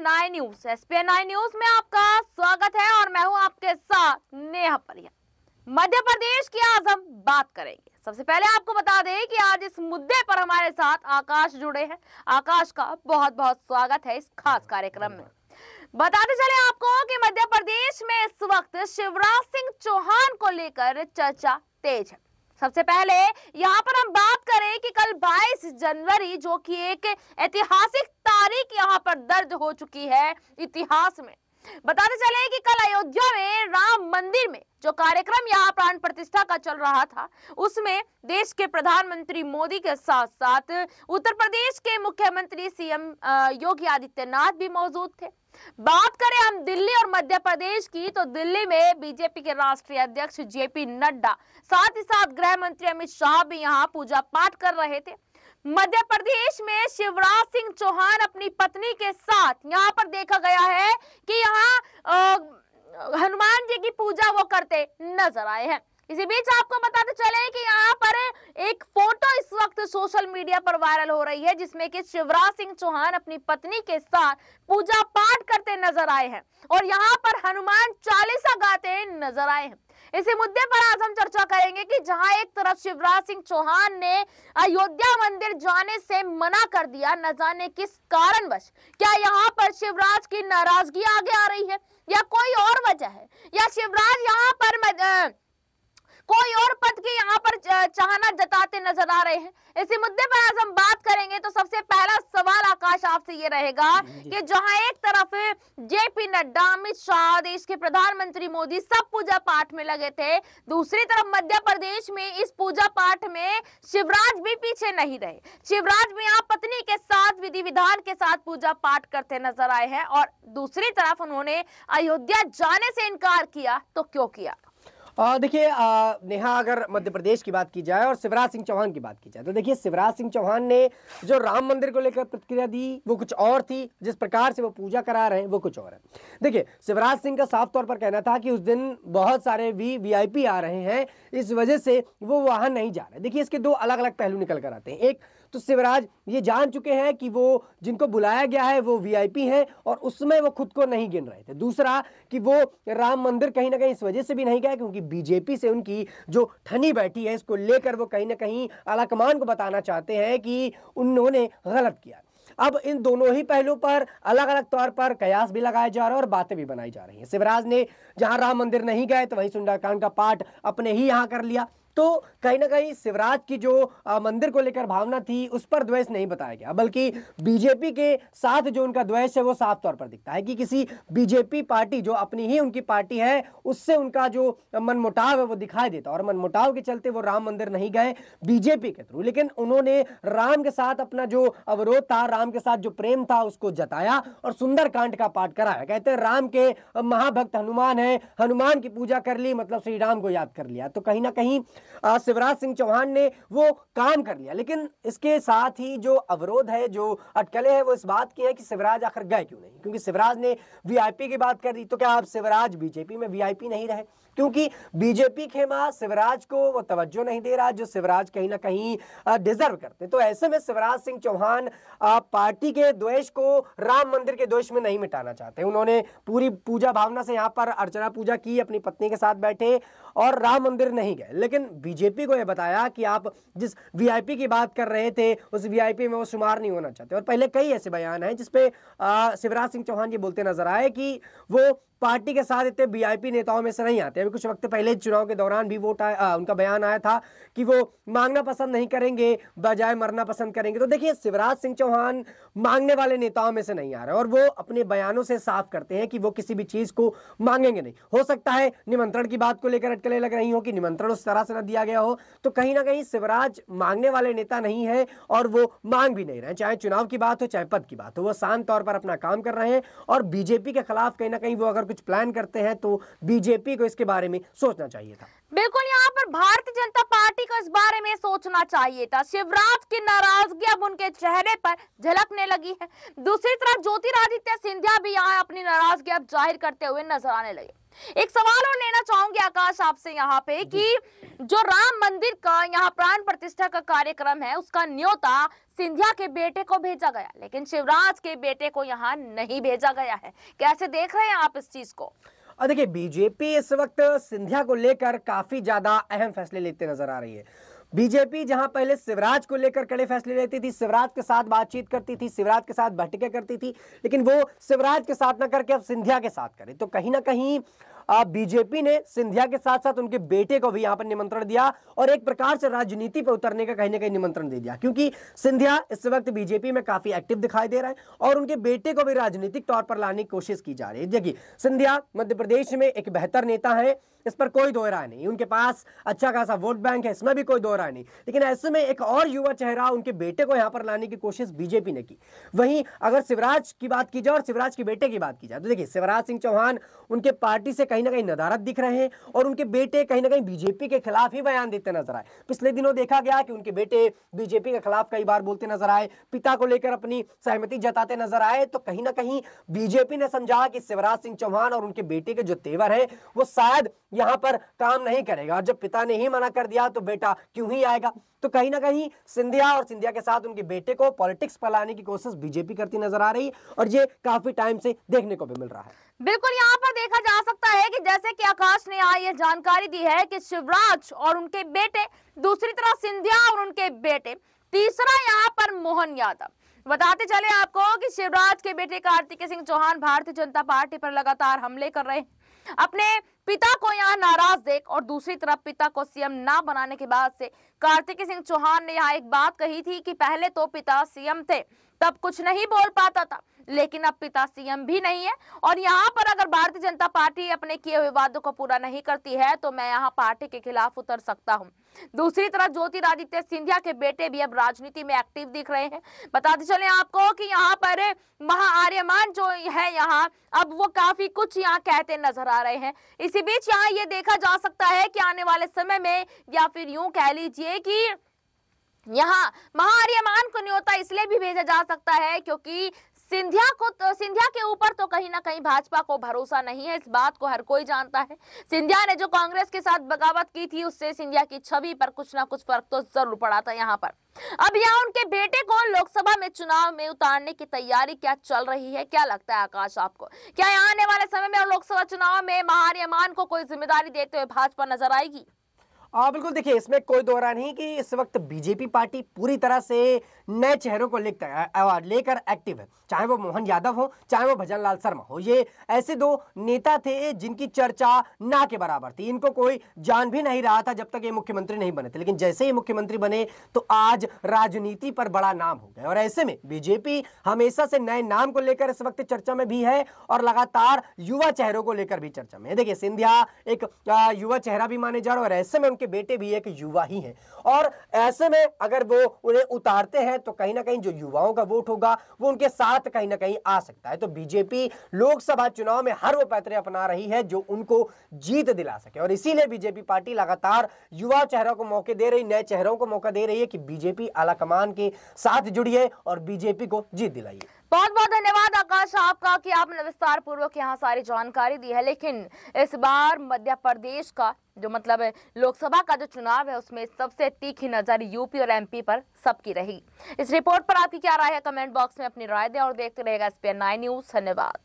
SPN9 news. SPN9 news में आपका स्वागत है और मैं हूं आपके साथ नेहा परिया। मध्य प्रदेश की आज हम बात करेंगे। सबसे पहले आपको बता दें कि आज इस मुद्दे पर हमारे साथ आकाश जुड़े हैं। आकाश का बहुत बहुत स्वागत है इस खास कार्यक्रम में। बताते चले आपको कि मध्य प्रदेश में इस वक्त शिवराज सिंह चौहान को लेकर चर्चा तेज है। सबसे पहले यहाँ पर हम बात करें कि कल 22 जनवरी जो कि एक ऐतिहासिक तारीख यहाँ पर दर्ज हो चुकी है इतिहास में। बताते चले कि कल अयोध्या में राम मंदिर में जो कार्यक्रम यहाँ प्राण प्रतिष्ठा का चल रहा था, उसमें देश के प्रधानमंत्री मोदी के साथ साथ उत्तर प्रदेश के मुख्यमंत्री CM योगी आदित्यनाथ भी मौजूद थे। बात करें हम दिल्ली और मध्य प्रदेश की, तो दिल्ली में बीजेपी के राष्ट्रीय अध्यक्ष JP नड्डा, साथ ही साथ गृह मंत्री अमित शाह भी यहाँ पूजा पाठ कर रहे थे। मध्य प्रदेश में शिवराज सिंह चौहान अपनी पत्नी के साथ यहाँ पर देखा गया है कि यहाँ हनुमान जी की पूजा वो करते नजर आए हैं। इसी बीच आपको बताते चले कि यहाँ पर एक फोटो इस वक्त सोशल मीडिया पर वायरल हो रही है, जिसमें कि शिवराज सिंह चौहान अपनी पत्नी के साथ पूजा पाठ करते नजर आए हैं और यहाँ पर हनुमान चालीसा गाते नजर आए हैं। इसी मुद्दे पर आज हम चर्चा करेंगे कि जहां एक तरफ शिवराज सिंह चौहान ने अयोध्या मंदिर जाने से मना कर दिया, न जाने किस कारणवश, क्या यहाँ पर शिवराज की नाराजगी आगे आ रही है या कोई और वजह है, या शिवराज यहाँ पर कोई और पद की यहाँ पर चाहना जताते नजर आ रहे हैं। इसी मुद्दे पर आज हम बात करेंगे। तो सबसे पहला सवाल आकाश आपसे ये रहेगा कि जहां एक तरफ JP नड्डा, अमित शाह, देश के प्रधानमंत्री मोदी सब पूजा पाठ में लगे थे, दूसरी तरफ मध्य प्रदेश में इस पूजा पाठ में शिवराज भी पीछे नहीं रहे। शिवराज भी यहाँ पत्नी के साथ विधि विधान के साथ पूजा पाठ करते नजर आए हैं और दूसरी तरफ उन्होंने अयोध्या जाने से इनकार किया। तो क्यों किया? देखिए नेहा, अगर मध्य प्रदेश की बात की जाए और शिवराज सिंह चौहान की बात की जाए, तो देखिए शिवराज सिंह चौहान ने जो राम मंदिर को लेकर प्रतिक्रिया दी वो कुछ और थी, जिस प्रकार से वो पूजा करा रहे हैं वो कुछ और है। देखिए शिवराज सिंह का साफ तौर पर कहना था कि उस दिन बहुत सारे VIP आ रहे हैं, इस वजह से वो वहां नहीं जा रहे। देखिए इसके दो अलग अलग पहलू निकल कर आते हैं। एक तो शिवराज ये जान चुके हैं कि वो जिनको बुलाया गया है वो VIP हैं और उसमें वो खुद को नहीं गिन रहे थे। दूसरा कि वो राम मंदिर कहीं ना कहीं इस वजह से भी नहीं गए क्योंकि BJP से उनकी जो ठनी बैठी है, इसको लेकर वो कहीं ना कहीं आलाकमान को बताना चाहते हैं कि उन्होंने गलत किया। अब इन दोनों ही पहलू पर अलग अलग तौर पर कयास भी लगाया जा रहा है और बातें भी बनाई जा रही हैं। शिवराज ने जहां राम मंदिर नहीं गए तो वहीं सुंदरकांड का पाठ अपने ही यहां कर लिया। तो कहीं ना कहीं शिवराज की जो मंदिर को लेकर भावना थी उस पर द्वेष नहीं बताया गया, बल्कि BJP के साथ जो उनका द्वेष है वो साफ तौर पर दिखता है कि किसी BJP पार्टी जो अपनी ही उनकी पार्टी है उससे उनका जो मनमुटाव है वो दिखाई देता। और मनमुटाव के चलते वो राम मंदिर नहीं गए BJP के थ्रू, लेकिन उन्होंने राम के साथ अपना जो अवरोध था, राम के साथ जो प्रेम था उसको जताया और सुंदरकांड का पाठ कराया। कहते हैं राम के महाभक्त हनुमान है, हनुमान की पूजा कर ली मतलब श्री राम को याद कर लिया। तो कहीं ना कहीं शिवराज सिंह चौहान ने वो काम कर लिया। लेकिन इसके साथ ही जो अवरोध है, जो अटकलें हैं, वो इस बात की है कि शिवराज आखिर गए क्यों नहीं, क्योंकि शिवराज ने VIP की बात कर दी। तो क्या आप शिवराज BJP में VIP नहीं रहे? क्योंकि BJP खेमा शिवराज को वो तवज्जो नहीं दे रहा जो शिवराज कहीं ना कहीं डिजर्व करते। तो ऐसे में शिवराज सिंह चौहान पार्टी के द्वेष को राम मंदिर के द्वेष में नहीं मिटाना चाहते। उन्होंने पूरी पूजा भावना से यहाँ पर अर्चना पूजा की, अपनी पत्नी के साथ बैठे और राम मंदिर नहीं गए। लेकिन BJP को यह बताया कि आप जिस VIP की बात कर रहे थे उस VIP में वो शुमार नहीं होना चाहते। और पहले कई ऐसे बयान हैं जिसपे शिवराज सिंह चौहान ये बोलते नजर आए कि वो पार्टी के साथ इतने VIP नेताओं में से नहीं आते। अभी कुछ वक्त पहले चुनाव के दौरान भी उनका बयान आया था कि वो मांगना पसंद नहीं करेंगे, बजाय मरना पसंद करेंगे। तो देखिए शिवराज सिंह चौहान मांगने वाले नेताओं में से नहीं आ रहे और वो अपने बयानों से साफ करते हैं कि वो किसी भी चीज को मांगेंगे नहीं। हो सकता है निमंत्रण की बात को लेकर अटकलें लग रही हो कि निमंत्रण उस तरह से न दिया गया हो। तो कहीं ना कहीं शिवराज मांगने वाले नेता नहीं है और वो मांग भी नहीं रहे, चाहे चुनाव की बात हो चाहे पद की बात हो। वो शांत तौर पर अपना काम कर रहे हैं और BJP के खिलाफ कहीं ना कहीं वो अगर कुछ प्लान करते हैं तो BJP को इसके बारे में सोचना चाहिए था। बिल्कुल, यहाँ पर भारतीय जनता पार्टी को इस बारे में सोचना चाहिए था। शिवराज की नाराजगी अब उनके चेहरे पर झलकने लगी है। दूसरी तरफ ज्योतिरादित्य सिंधिया भी यहाँ अपनी नाराजगी अब जाहिर करते हुए नजर आने लगे। एक सवाल और लेना चाहूंगी आकाश आपसे यहाँ पे कि जो राम मंदिर का यहाँ प्राण प्रतिष्ठा का कार्यक्रम है उसका न्योता सिंधिया के बेटे को भेजा गया, लेकिन शिवराज के बेटे को यहाँ नहीं भेजा गया है। कैसे देख रहे हैं आप इस चीज को? और देखिए, बीजेपी इस वक्त सिंधिया को लेकर काफी ज्यादा अहम फैसले लेते नजर आ रही है। बीजेपी जहां पहले शिवराज को लेकर कड़े फैसले लेती थी, शिवराज के साथ बातचीत करती थी, शिवराज के साथ बैठकें करती थी, लेकिन वो शिवराज के साथ ना करके अब सिंधिया के साथ करे। तो कहीं ना कहीं बीजेपी ने सिंधिया के साथ साथ उनके बेटे को भी यहां पर निमंत्रण दिया और एक प्रकार से राजनीति पर उतरने का कहीं ना कहीं निमंत्रण दे दिया, क्योंकि सिंधिया इस वक्त बीजेपी में काफी एक्टिव दिखाई दे रहा है और उनके बेटे को भी राजनीतिक तौर पर लाने की कोशिश की जा रही है। देखिए, सिंधिया मध्य प्रदेश में एक बेहतर नेता है, इस पर कोई दो राय नहीं, उनके पास अच्छा खासा वोट बैंक है, इसमें भी कोई दो राय नहीं, लेकिन ऐसे में एक और युवा चेहरा उनके बेटे को यहां पर लाने की कोशिश बीजेपी ने की। वहीं अगर शिवराज की बात की जाए और शिवराज के बेटे की बात की जाए तो देखिए, शिवराज सिंह चौहान उनके पार्टी से कहीं ना कहीं नदारत दिख रहे हैं और उनके बेटे कहीं ना कहीं बीजेपी के खिलाफ ही बयान देते नजर आए। पिछले दिनों देखा गया कि उनके बेटे बीजेपी के खिलाफ कई बार बोलते नजर आए, पिता को लेकर अपनी सहमति जताते नजर आए। तो कहीं ना कहीं बीजेपी ने समझा कि शिवराज सिंह चौहान और उनके बेटे के जो तेवर है वो शायद यहां पर काम नहीं करेगा, और जब पिता ने ही मना कर दिया तो बेटा क्यों ही आएगा। तो कहीं ना कहीं सिंधिया और सिंधिया के साथ उनके बेटे को पॉलिटिक्स पर लाने की कोशिश बीजेपी करती नजर आ रही है और ये काफी टाइम से देखने को भी मिल रहा है। बिल्कुल, यहाँ पर देखा जा सकता है कि जैसे कि आकाश ने यहाँ ये जानकारी दी है कि शिवराज और उनके बेटे, दूसरी तरफ सिंधिया और उनके बेटे, तीसरा यहाँ पर मोहन यादव। बताते चले आपको कि शिवराज के बेटे कार्तिकेय सिंह चौहान भारतीय जनता पार्टी पर लगातार हमले कर रहे हैं, अपने पिता को यहाँ नाराज देख, और दूसरी तरफ पिता को सीएम ना बनाने के बाद से कार्तिकेय सिंह चौहान ने यहाँ एक बात कही थी कि पहले तो पिता सीएम थे तब कुछ नहीं बोल पाता था, लेकिन अब पिता सीएम भी नहीं है और यहाँ पर अगर भारतीय जनता पार्टी अपने किए हुए वादों को पूरा नहीं करती है तो मैं यहाँ पार्टी के खिलाफ उतर सकता हूँ। दूसरी तरफ ज्योतिरादित्य सिंधिया के बेटे भी अब राजनीति में एक्टिव दिख रहे हैं। बताते चले आपको कि यहाँ पर महाआर्यमान जो है यहाँ अब वो काफी कुछ यहाँ कहते नजर आ रहे हैं। इसी बीच यहाँ ये देखा जा सकता है कि आने वाले समय में, या फिर यूं कह लीजिए कि यहाँ महाआर्यमान को न्योता इसलिए भी भेजा जा सकता है क्योंकि सिंधिया के ऊपर तो कहीं ना कहीं भाजपा को भरोसा नहीं है, इस बात को हर कोई जानता है। सिंधिया ने जो कांग्रेस के साथ बगावत की थी उससे सिंधिया की छवि पर कुछ ना कुछ फर्क तो जरूर पड़ा था यहाँ पर। अब यहाँ उनके बेटे को लोकसभा में चुनाव में उतारने की तैयारी क्या चल रही है, क्या लगता है आकाश आपको? क्या यहाँ आने वाले समय में लोकसभा चुनाव में महाआर्यमान को कोई जिम्मेदारी देते हुए भाजपा नजर आएगी? बिल्कुल, देखिए, इसमें कोई दो राय नहीं कि इस वक्त बीजेपी पार्टी पूरी तरह से नए चेहरों को लेकर एक्टिव है, चाहे वो मोहन यादव हो, चाहे वो भजनलाल शर्मा हो। ये ऐसे दो नेता थे जिनकी चर्चा ना के बराबर थी, इनको कोई जान भी नहीं रहा था जब तक ये मुख्यमंत्री नहीं बने थे, लेकिन जैसे ही मुख्यमंत्री बने तो आज राजनीति पर बड़ा नाम हो गए। और ऐसे में बीजेपी हमेशा से नए नाम को लेकर इस वक्त चर्चा में भी है और लगातार युवा चेहरों को लेकर भी चर्चा में है। देखिए, सिंधिया एक युवा चेहरा भी माने जा रहे और ऐसे में उनके बेटे भी एक युवा ही हैं, और ऐसे में अगर वो उन्हें उतारते हैं तो कहीं ना कहीं जो युवाओं का वोट होगा वो उनके साथ कहीं ना कहीं आ सकता है। तो बीजेपी लोकसभा चुनाव में हर वो पैतरे अपना रही है जो उनको जीत दिला सके, और इसीलिए बीजेपी पार्टी लगातार युवा चेहरों को मौके दे रही, नए चेहरों को मौका दे रही है कि बीजेपी आलाकमान के साथ जुड़िए और बीजेपी को जीत दिलाइए। बहुत बहुत धन्यवाद आकाश आपका कि आपने विस्तार पूर्वक यहाँ सारी जानकारी दी है। लेकिन इस बार मध्य प्रदेश का जो मतलब लोकसभा का जो चुनाव है उसमें सबसे तीखी नजर यूपी और एमपी पर सबकी रही। इस रिपोर्ट पर आपकी क्या राय है? कमेंट बॉक्स में अपनी राय दें और देखते रहेगा SPN9 न्यूज। धन्यवाद।